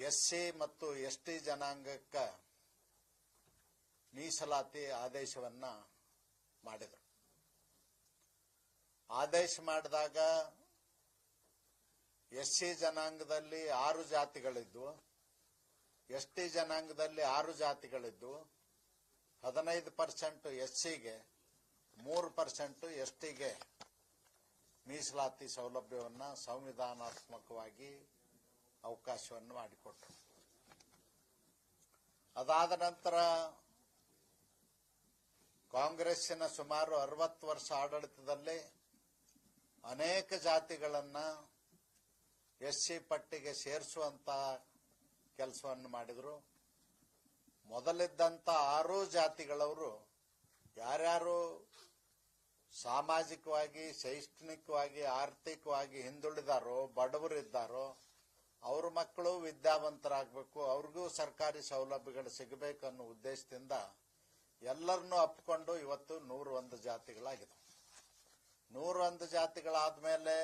SC ಮತ್ತು ST ಜನಾಂಗಕ್ಕೆ ಮೀಸಲಾತಿ ಆದೇಶವನ್ನ ಮಾಡಿದರು. ಆದೇಶ ಮಾಡಿದಾಗ ಎಸ್ಸಿ ಜನಾಂಗದಲ್ಲಿ 6 ಜಾತಿಗಳಿದ್ವು, ಎಸ್ಟಿ ಜನಾಂಗದಲ್ಲಿ 6 ಜಾತಿಗಳಿದ್ವು. 15% ಎಸ್ಸಿಗೆ, 3% ಎಸ್ಟಿಗೆ ಮೀಸಲಾತಿ ಸೌಲಭ್ಯವನ್ನ ಸಂವಿಧಾನಾತ್ಮಕವಾಗಿ ಅವಕಾಶವನ್ನು ಮಾಡಿಕೊಟ್ಟರು. ಅದಾದ ನಂತರ ಕಾಂಗ್ರೆಸ್ಸಿನ ಸುಮಾರು 60 ವರ್ಷ ಆಡಳಿತದಲ್ಲಿ ಅನೇಕ ಜಾತಿಗಳನ್ನ ಎಸ್ಸಿ ಪಟ್ಟಿಗೆ ಸೇರಿಸುವಂತ ಕೆಲಸವನ್ನು ಮಾಡಿದರು. ಮೊದಲಿದ್ದಂತ 6 ಜಾತಿಗಳವರು ಯಾರ್ಯಾರು ಸಾಮಾಜಿಕವಾಗಿ, ಶೈಕ್ಷಣಿಕವಾಗಿ, ಆರ್ಥಿಕವಾಗಿ ಹಿಂದುಳಿದಾರೋ, ಬಡವರಿದ್ದಾರೋ ಅವ್ರ ಮಕ್ಕಳು ವಿದ್ಯಾವಂತರಾಗಬೇಕು, ಅವ್ರಿಗೂ ಸರ್ಕಾರಿ ಸೌಲಭ್ಯಗಳು ಸಿಗಬೇಕು ಅನ್ನೋ ಉದ್ದೇಶದಿಂದ ಎಲ್ಲರನ್ನೂ ಅಪ್ಪಿಕೊಂಡು ಇವತ್ತು 101 ಜಾತಿಗಳಾಗಿದೆ. 101 ಜಾತಿಗಳಾದ್ಮೇಲೆ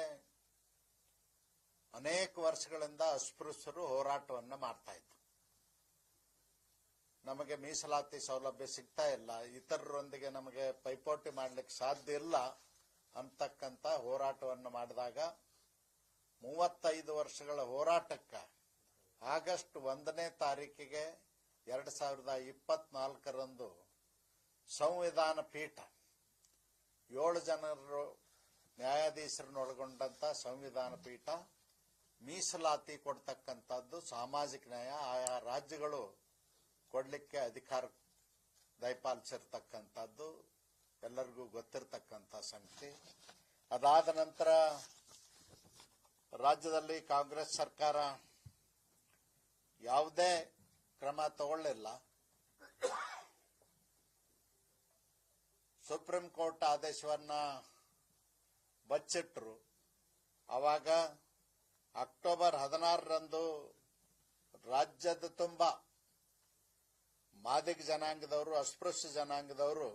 ಅನೇಕ ವರ್ಷಗಳಿಂದ ಅಸ್ಪೃಶ್ಯರು ಹೋರಾಟವನ್ನು ಮಾಡ್ತಾ ಇದ್ರು. ನಮಗೆ ಮೀಸಲಾತಿ ಸೌಲಭ್ಯ ಸಿಗ್ತಾ ಇಲ್ಲ, ಇತರರೊಂದಿಗೆ ನಮಗೆ ಪೈಪೋಟಿ ಮಾಡ್ಲಿಕ್ಕೆ ಸಾಧ್ಯ ಇಲ್ಲ ಅಂತಕ್ಕಂಥ ಹೋರಾಟವನ್ನು ಮಾಡಿದಾಗ 35 ವರ್ಷಗಳ ಹೋರಾಟಕ್ಕೆ ಆಗಸ್ಟ್ 1ನೇ ತಾರೀಕಿಗೆ 2024ರಂದು ಸಂವಿಧಾನ ಪೀಠ 7 ಜನರು ನ್ಯಾಯಾಧೀಶರನ್ನೊಳಗೊಂಡಂತ ಸಂವಿಧಾನ ಪೀಠ ಮೀಸಲಾತಿ ಕೊಡ್ತಕ್ಕಂಥದ್ದು ಸಾಮಾಜಿಕ ನ್ಯಾಯ ಆಯಾ ರಾಜ್ಯಗಳು ಕೊಡ್ಲಿಕ್ಕೆ ಅಧಿಕಾರ ದಯಪಾಲಿಸಿರ್ತಕ್ಕಂಥದ್ದು ಎಲ್ಲರಿಗೂ ಗೊತ್ತಿರತಕ್ಕಂಥ ಸಂಗತಿ. ಅದಾದ ನಂತರ ರಾಜ್ಯದಲ್ಲಿ ಕಾಂಗ್ರೆಸ್ ಸರ್ಕಾರ ಯಾವುದೇ ಕ್ರಮ ತಗೊಳ್ಳಿಲ್ಲ. ಸುಪ್ರೀಂ ಕೋರ್ಟ್ ಆದೇಶವನ್ನ ಬಚ್ಚಿಟ್ರು. ಆವಾಗ ಅಕ್ಟೋಬರ್ 16ರಂದು ರಾಜ್ಯದ ತುಂಬ ಮಾದಿಗ ಜನಾಂಗದವರು, ಅಸ್ಪೃಶ್ಯ ಜನಾಂಗದವರು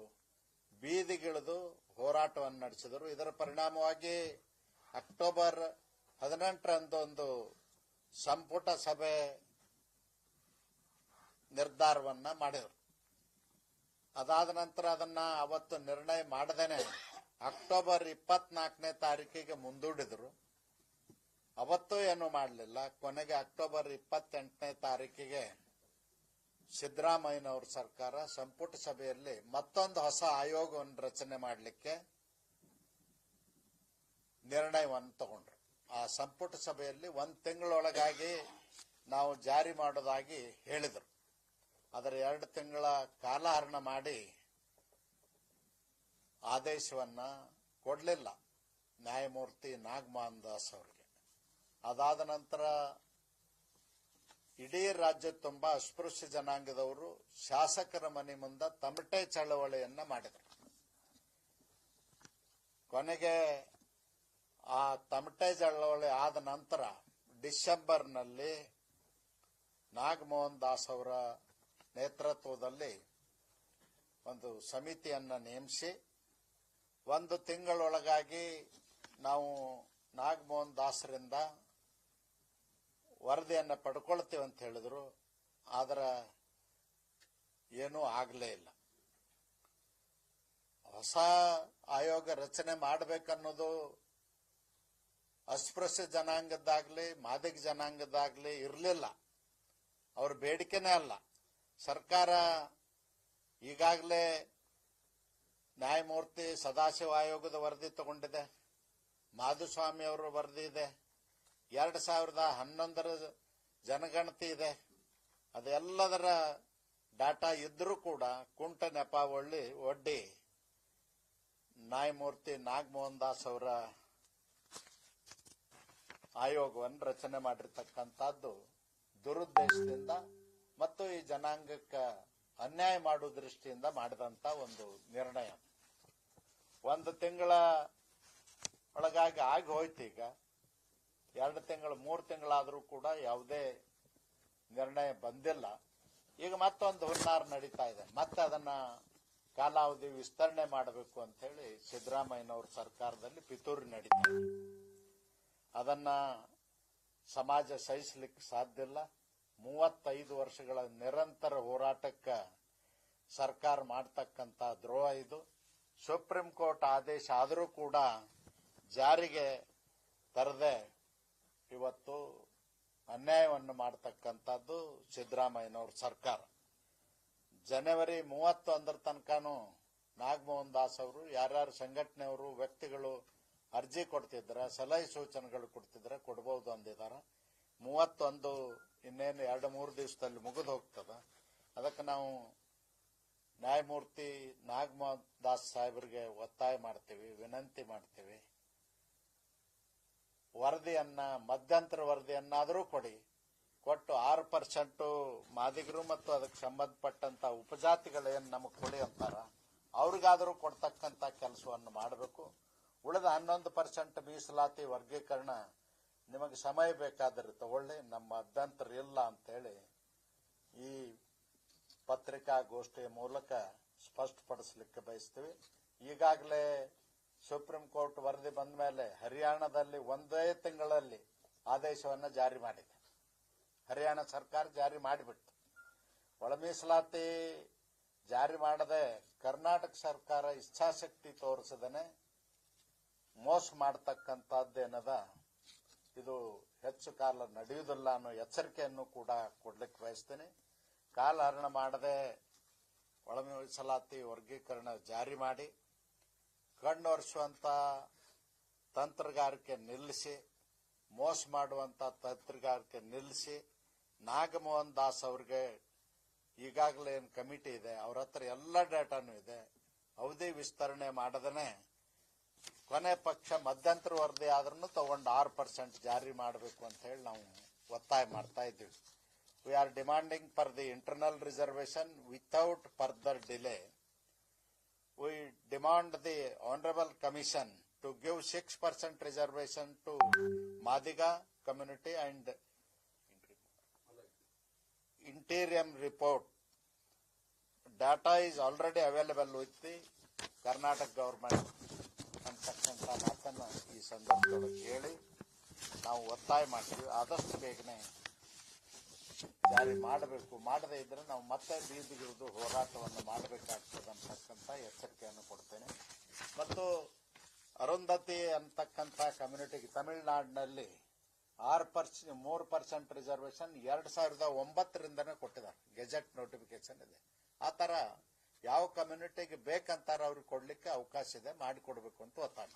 ಬೀದಿಗಿಳಿದು ಹೋರಾಟವನ್ನು ನಡೆಸಿದರು. ಇದರ ಪರಿಣಾಮವಾಗಿ ಅಕ್ಟೋಬರ್ 18ರಂದು ಒಂದು ಸಂಪುಟ ಸಭೆ ನಿರ್ಧಾರವನ್ನ ಮಾಡಿದರು. ಅದಾದ ನಂತರ ಅದನ್ನ ಅವತ್ತು ನಿರ್ಣಯ ಮಾಡದೇನೆ ಅಕ್ಟೋಬರ್ 24ನೇ ತಾರೀಕಿಗೆ ಮುಂದೂಡಿದರು. ಅವತ್ತು ಏನು ಮಾಡಲಿಲ್ಲ. ಕೊನೆಗೆ ಅಕ್ಟೋಬರ್ 28ನೇ ತಾರೀಕಿಗೆ ಸಿದ್ದರಾಮಯ್ಯನವರ ಸರ್ಕಾರ ಸಂಪುಟ ಸಭೆಯಲ್ಲಿ ಮತ್ತೊಂದು ಹೊಸ ಆಯೋಗವನ್ನು ರಚನೆ ಮಾಡಲಿಕ್ಕೆ ನಿರ್ಣಯವನ್ನು ತಗೊಂಡ್ರು. ಆ ಸಂಪುಟ ಸಭೆಯಲ್ಲಿ 1 ತಿಂಗಳೊಳಗಾಗಿ ನಾವು ಜಾರಿ ಮಾಡೋದಾಗಿ ಹೇಳಿದರು. ಅದರ 2 ತಿಂಗಳ ಕಾಲಹರಣ ಮಾಡಿ ಆದೇಶವನ್ನ ಕೊಡಲಿಲ್ಲ ನ್ಯಾಯಮೂರ್ತಿ ನಾಗಮೋಹನ್ ದಾಸ್ ಅವರಿಗೆ. ಅದಾದ ನಂತರ ಇಡೀ ರಾಜ್ಯ ತುಂಬಾ ಅಸ್ಪೃಶ್ಯ ಜನಾಂಗದವರು ಶಾಸಕರ ಮನೆ ಮುಂದೆ ತಮಟೆ ಚಳವಳಿಯನ್ನ ಮಾಡಿದರು. ಕೊನೆಗೆ ಆ ತಮಟೆ ಚಳವಳಿ ಆದ ನಂತರ ಡಿಸೆಂಬರ್ನಲ್ಲಿ ನಾಗಮೋಹನ್ ದಾಸ್ ಅವರ ನೇತೃತ್ವದಲ್ಲಿ ಒಂದು ಸಮಿತಿಯನ್ನ ನೇಮಿಸಿ 1 ತಿಂಗಳೊಳಗಾಗಿ ನಾವು ನಾಗಮೋಹನ್ ದಾಸರಿಂದ ವರದಿಯನ್ನ ಪಡ್ಕೊಳ್ತೇವೆ ಅಂತ ಹೇಳಿದ್ರು. ಆದರೆ ಏನೂ ಆಗಲೇ ಇಲ್ಲ. ಹೊಸ ಆಯೋಗ ರಚನೆ ಮಾಡಬೇಕನ್ನೋದು ಅಸ್ಪೃಶ್ಯ ಜನಾಂಗದ್ದಾಗ್ಲಿ ಮಾದಿಗ ಜನಾಂಗದ್ದಾಗ್ಲಿ ಇರಲಿಲ್ಲ. ಅವ್ರ ಬೇಡಿಕೆನೇ ಅಲ್ಲ. ಸರ್ಕಾರ ಈಗಾಗಲೇ ನ್ಯಾಯಮೂರ್ತಿ ಸದಾಶಿವ ಆಯೋಗದ ವರದಿ ತಗೊಂಡಿದೆ, ಮಾಧುಸ್ವಾಮಿ ಅವರ ವರದಿ ಇದೆ, 2011ರ ಜನಗಣತಿ ಇದೆ. ಅದೆಲ್ಲದರ ಡಾಟಾ ಇದ್ರೂ ಕೂಡ ಕುಂಟ ನೆಪ ಒಡ್ಡಿ ನ್ಯಾಯಮೂರ್ತಿ ನಾಗಮೋಹನ್ ದಾಸ್ ಅವರ ಆಯೋಗವನ್ನು ರಚನೆ ಮಾಡಿರ್ತಕ್ಕಂಥದ್ದು ದುರುದ್ದೇಶದಿಂದ ಮತ್ತು ಈ ಜನಾಂಗಕ್ಕೆ ಅನ್ಯಾಯ ಮಾಡುವ ದೃಷ್ಟಿಯಿಂದ ಮಾಡಿದಂತ ಒಂದು ನಿರ್ಣಯ. 1 ತಿಂಗಳ ಒಳಗಾಗಿ ಆಗಿ ಹೋಯ್ತು. ಈಗ 2 ತಿಂಗಳು 3 ತಿಂಗಳಾದರೂ ಕೂಡ ಯಾವುದೇ ನಿರ್ಣಯ ಬಂದಿಲ್ಲ. ಈಗ ಮತ್ತೊಂದು ಹುನ್ನಾರ ನಡೀತಾ ಇದೆ. ಮತ್ತೆ ಅದನ್ನ ಕಾಲಾವಧಿ ವಿಸ್ತರಣೆ ಮಾಡಬೇಕು ಅಂತ ಹೇಳಿ ಸಿದ್ದರಾಮಯ್ಯನವರ ಸರ್ಕಾರದಲ್ಲಿ ಪಿತೂರಿ ನಡೀತಾ ಇದೆ. ಅದನ್ನ ಸಮಾಜ ಸಹಿಸಲಿಕ್ಕೆ ಸಾಧ್ಯ ಇಲ್ಲ. 35 ವರ್ಷಗಳ ನಿರಂತರ ಹೋರಾಟಕ್ಕೆ ಸರ್ಕಾರ ಮಾಡತಕ್ಕಂತ ದ್ರೋಹ ಇದು. ಸುಪ್ರೀಂ ಕೋರ್ಟ್ ಆದೇಶ ಆದರೂ ಕೂಡ ಜಾರಿಗೆ ತರದೆ ಇವತ್ತು ಅನ್ಯಾಯವನ್ನು ಮಾಡತಕ್ಕಂಥದ್ದು ಸಿದ್ದರಾಮಯ್ಯನವ್ರ ಸರ್ಕಾರ. ಜನವರಿ 31 ತನಕನೂ ನಾಗಮೋಹನ್ ದಾಸ್ ಅವರು ಯಾರ್ಯಾರು ಸಂಘಟನೆಯವರು ವ್ಯಕ್ತಿಗಳು ಅರ್ಜಿ ಕೊಡ್ತಿದ್ರ, ಸಲಹೆ ಸೂಚನೆಗಳು ಕೊಡ್ತಿದ್ರೆ ಕೊಡಬಹುದು ಅಂದಿದಾರ. 31 ಇನ್ನೇನು 2-3 ದಿವಸದಲ್ಲಿ ಮುಗಿದು ಹೋಗ್ತದ. ಅದಕ್ಕೆ ನಾವು ನ್ಯಾಯಮೂರ್ತಿ ನಾಗಮೋಹನ್ ದಾಸ್ ಸಾಹೇಬರಿಗೆ ಒತ್ತಾಯ ಮಾಡ್ತೀವಿ, ವಿನಂತಿ ಮಾಡ್ತೀವಿ, ವರದಿಯನ್ನ ಮಧ್ಯಂತರ ವರದಿಯನ್ನಾದರೂ ಕೊಟ್ಟು 6% ಮಾದಿಗರು ಮತ್ತು ಅದಕ್ಕೆ ಸಂಬಂಧಪಟ್ಟಂತ ಉಪಜಾತಿಗಳೇನು ನಮಗೆ ಕೊಡಿ ಅಂತಾರ ಅವ್ರಿಗಾದರೂ ಕೊಡ್ತಕ್ಕಂತ ಕೆಲಸವನ್ನು ಮಾಡಬೇಕು. ಉಳಿದ 11% ಮೀಸಲಾತಿ ವರ್ಗೀಕರಣ ನಿಮಗೆ ಸಮಯ ಬೇಕಾದರೆ ತಗೊಳ್ಳಿ, ನಮ್ಮ ಅಭ್ಯಂತರ ಇಲ್ಲ ಅಂತೇಳಿ ಈ ಪತ್ರಿಕಾಗೋಷ್ಠಿಯ ಮೂಲಕ ಸ್ಪಷ್ಟಪಡಿಸಲಿಕ್ಕೆ ಬಯಸ್ತೀವಿ. ಈಗಾಗಲೇ ಸುಪ್ರೀಂ ಕೋರ್ಟ್ ವರದಿ ಬಂದ ಮೇಲೆ ಹರಿಯಾಣದಲ್ಲಿ 1 ತಿಂಗಳಲ್ಲಿ ಆದೇಶವನ್ನು ಜಾರಿ ಮಾಡಿದೆ. ಹರಿಯಾಣ ಸರ್ಕಾರ ಜಾರಿ ಮಾಡಿಬಿಟ್ಟು ಒಳ ಮೀಸಲಾತಿ ಜಾರಿ ಮಾಡದೆ ಕರ್ನಾಟಕ ಸರ್ಕಾರ ಇಚ್ಛಾಶಕ್ತಿ ತೋರಿಸದೇನೆ ಮೋಸ ಮಾಡತಕ್ಕಂಥದ್ದೇನದ ಇದು ಹೆಚ್ಚು ಕಾಲ ನಡೆಯುವುದಿಲ್ಲ ಅನ್ನೋ ಎಚ್ಚರಿಕೆಯನ್ನು ಕೂಡ ಕೊಡ್ಲಿಕ್ಕೆ ಬಯಸ್ತೇನೆ. ಕಾಲಹರಣ ಮಾಡದೆ ಒಳ ಮೀಸಲಾತಿ ವರ್ಗೀಕರಣ ಜಾರಿ ಮಾಡಿ ಕಣ್ಣೊರೆಸುವಂತ ತಂತ್ರಗಾರಿಕೆ ನಿಲ್ಲಿಸಿ, ಮೋಸ ಮಾಡುವಂತ ತಂತ್ರಗಾರಿಕೆ ನಿಲ್ಲಿಸಿ, ನಾಗಮೋಹನ್ ದಾಸ್ ಅವರಿಗೆ ಈಗಾಗಲೇ ಏನು ಕಮಿಟಿ ಇದೆ ಅವ್ರ ಹತ್ರ ಎಲ್ಲ ಡೇಟಾನು ಇದೆ, ಅವಧಿ ವಿಸ್ತರಣೆ ಮಾಡದೇನೆ ಕೊನೆ ಪಕ್ಷ ಮಧ್ಯಂತರ ವರದಿ ಆದ್ರೂ ತಗೊಂಡು 6% ಜಾರಿ ಮಾಡಬೇಕು ಅಂತ ಹೇಳಿ ನಾವು ಒತ್ತಾಯ ಮಾಡ್ತಾ ಇದ್ದೀವಿ. We are demanding for the internal reservation without further delay. We demand the Honorable Commission to give 6% reservation to Madiga community and interim report. Data is already available with the Karnataka government. ಅಂತಕ್ಕಂಥ ಮಾತನ್ನು ಈ ಸಂದರ್ಭದೊಳಗೆ ಹೇಳಿ ನಾವು ಒತ್ತಾಯ ಮಾಡ್ತೀವಿ. ಆದಷ್ಟು ಬೇಗನೆ ಜಾರಿ ಮಾಡಬೇಕು. ಮಾಡದೇ ಇದ್ರೆ ನಾವು ಮತ್ತೆ ಬೀದಿಗಿಳಿದು ಹೋರಾಟವನ್ನು ಮಾಡಬೇಕಾಗ್ತದೆ ಅಂತಕ್ಕಂಥ ಎಚ್ಚರಿಕೆಯನ್ನು ಕೊಡ್ತೇನೆ. ಮತ್ತು ಅರುಂಧತಿ ಅಂತಕ್ಕಂಥ ಕಮ್ಯುನಿಟಿಗೆ ತಮಿಳುನಾಡಿನಲ್ಲಿ 3% ರಿಸರ್ವೇಶನ್ 2009ರಿಂದನೇ ಕೊಟ್ಟಿದ್ದಾರೆ. ಗೆಜೆಟ್ ನೋಟಿಫಿಕೇಶನ್ ಇದೆ. ಆ ತರ ಯಾವ ಕಮ್ಯುನಿಟಿಗೆ ಬೇಕಂತಾರ ಅವ್ರಿಗೆ ಕೊಡ್ಲಿಕ್ಕೆ ಅವಕಾಶ ಇದೆ, ಮಾಡಿಕೊಡ್ಬೇಕು ಅಂತ ಒತ್ತಾಯ.